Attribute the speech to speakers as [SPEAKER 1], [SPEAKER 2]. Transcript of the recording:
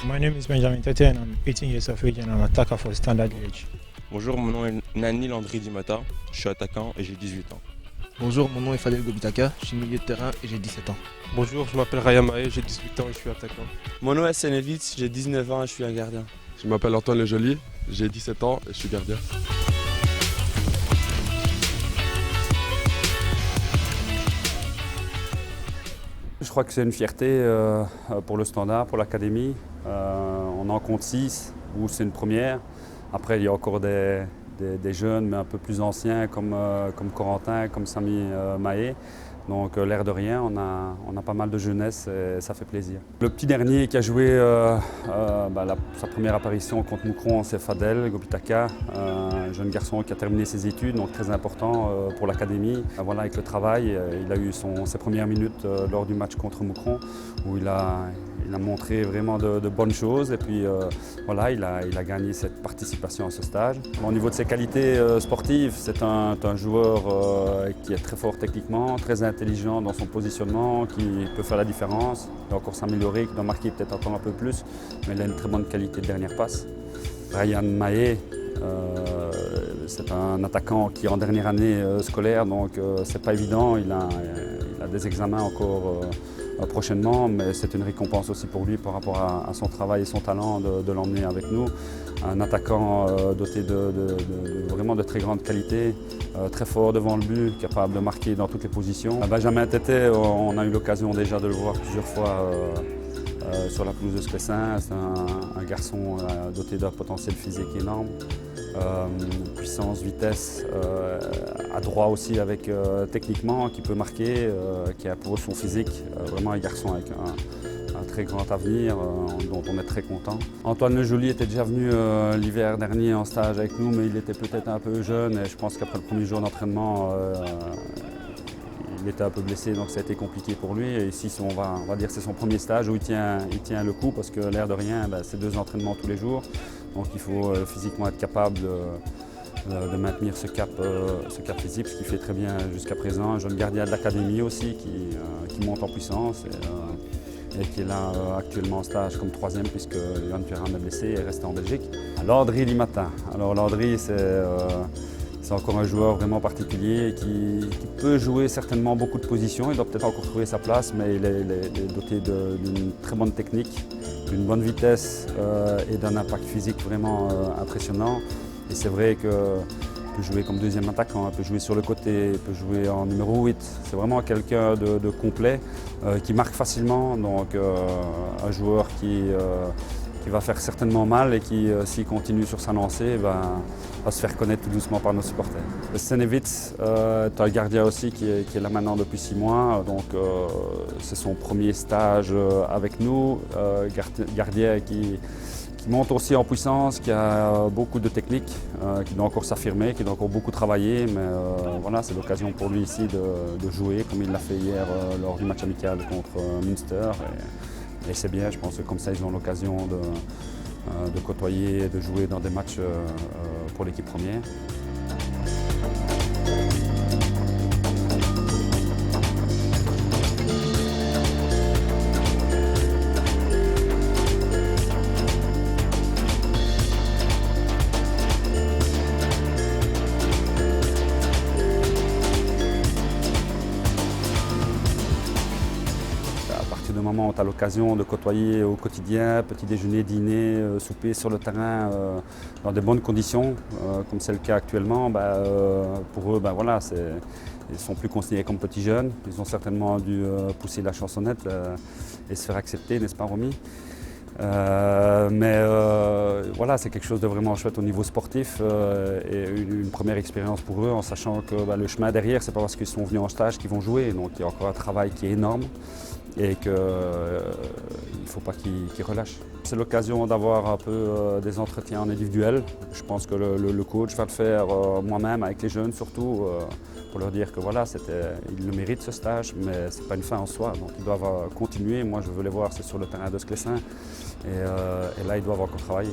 [SPEAKER 1] My name is Benjamin Tete and I'm 18 years of age and I'm an attacker for Standard Liège.
[SPEAKER 2] Bonjour, mon nom est Nani Landry Dimata, je suis attaquant et j'ai 18 ans.
[SPEAKER 3] Bonjour, mon nom est Fadel Gobitaka, je suis milieu de terrain et j'ai 17 ans.
[SPEAKER 4] Bonjour, je m'appelle Raya Maé, j'ai 18 ans et je suis attaquant.
[SPEAKER 5] Mon nom est Senevitz, j'ai 19 ans et je suis un gardien.
[SPEAKER 6] Je m'appelle Antoine Lejoli, j'ai 17 ans et je suis gardien.
[SPEAKER 7] Je crois que c'est une fierté pour le Standard, pour l'académie. On en compte 6, où c'est une première. Après, il y a encore des jeunes, mais un peu plus anciens, comme Corentin, comme Samy Maé. Donc, l'air de rien, on a pas mal de jeunesse et ça fait plaisir. Le petit dernier qui a joué sa première apparition contre Moucron, c'est Fadel Gobitaka, un jeune garçon qui a terminé ses études, donc très important pour l'académie. Voilà, avec le travail, il a eu ses premières minutes lors du match contre Moucron, où il a montré vraiment de bonnes choses et puis voilà, il a gagné cette participation à ce stage. Au niveau de ses qualités sportives, c'est un joueur qui est très fort techniquement, très intelligent dans son positionnement, qui peut faire la différence. Il doit encore s'améliorer, qui doit marquer peut-être encore un peu plus, mais il a une très bonne qualité de dernière passe. Ryan Maé, c'est un attaquant qui est en dernière année scolaire, donc c'est pas évident. Il a des examens encore prochainement, mais c'est une récompense aussi pour lui par rapport à son travail et son talent de l'emmener avec nous. Un attaquant doté vraiment de très grande qualité, très fort devant le but, capable de marquer dans toutes les positions. Benjamin Tete, on a eu l'occasion déjà de le voir plusieurs fois sur la pelouse de Sclessin. C'est un garçon doté d'un potentiel physique énorme. Puissance, vitesse, adroit aussi avec techniquement, qui peut marquer, qui a pour son physique, vraiment un garçon avec un très grand avenir dont on est très content. Antoine Lejoli était déjà venu l'hiver dernier en stage avec nous, mais il était peut-être un peu jeune et je pense qu'après le premier jour d'entraînement, il était un peu blessé, donc ça a été compliqué pour lui. Et ici, on va dire que c'est son premier stage où il tient le coup, parce que l'air de rien, c'est 2 entraînements tous les jours. Donc il faut physiquement être capable de maintenir ce cap physique, ce qu'il fait très bien jusqu'à présent. Un jeune gardien de l'académie aussi qui monte en puissance et qui est là actuellement en stage comme 3e, puisque Yann Perrin est blessé et est resté en Belgique. Landry Dimata. Alors Landry, c'est encore un joueur vraiment particulier qui peut jouer certainement beaucoup de positions. Il doit peut-être encore trouver sa place, mais il est doté d'une très bonne technique, d'une bonne vitesse et d'un impact physique vraiment impressionnant. Et c'est vrai qu'il peut jouer comme 2e attaquant, il peut jouer sur le côté, il peut jouer en numéro 8. C'est vraiment quelqu'un de complet, qui marque facilement, donc un joueur qui va faire certainement mal et qui, s'il continue sur sa lancée, va se faire connaître tout doucement par nos supporters. Senevitz est un gardien aussi qui est là maintenant depuis 6 mois, donc c'est son premier stage avec nous, gardien qui monte aussi en puissance, qui a beaucoup de technique, qui doit encore s'affirmer, qui doit encore beaucoup travailler, mais voilà, c'est l'occasion pour lui ici de jouer comme il l'a fait hier lors du match amical contre Münster. Et c'est bien, je pense que comme ça, ils ont l'occasion de côtoyer et de jouer dans des matchs pour l'équipe première. Du moment où tu as l'occasion de côtoyer au quotidien, petit déjeuner, dîner, souper sur le terrain, dans de bonnes conditions, comme c'est le cas actuellement, pour eux, voilà, ils ne sont plus considérés comme petits jeunes. Ils ont certainement dû pousser la chansonnette et se faire accepter, n'est-ce pas, Romy? Mais voilà, c'est quelque chose de vraiment chouette au niveau sportif et une première expérience pour eux, en sachant que le chemin derrière, c'est pas parce qu'ils sont venus en stage qu'ils vont jouer. Donc il y a encore un travail qui est énorme et qu'il ne faut pas qu'ils relâchent. C'est l'occasion d'avoir un peu des entretiens en individuel. Je pense que le coach va le faire moi-même avec les jeunes surtout, pour leur dire que voilà, ils le méritent ce stage, mais ce n'est pas une fin en soi. Donc ils doivent continuer. Moi je veux les voir, c'est sur le terrain de Sclessin et là ils doivent encore travailler.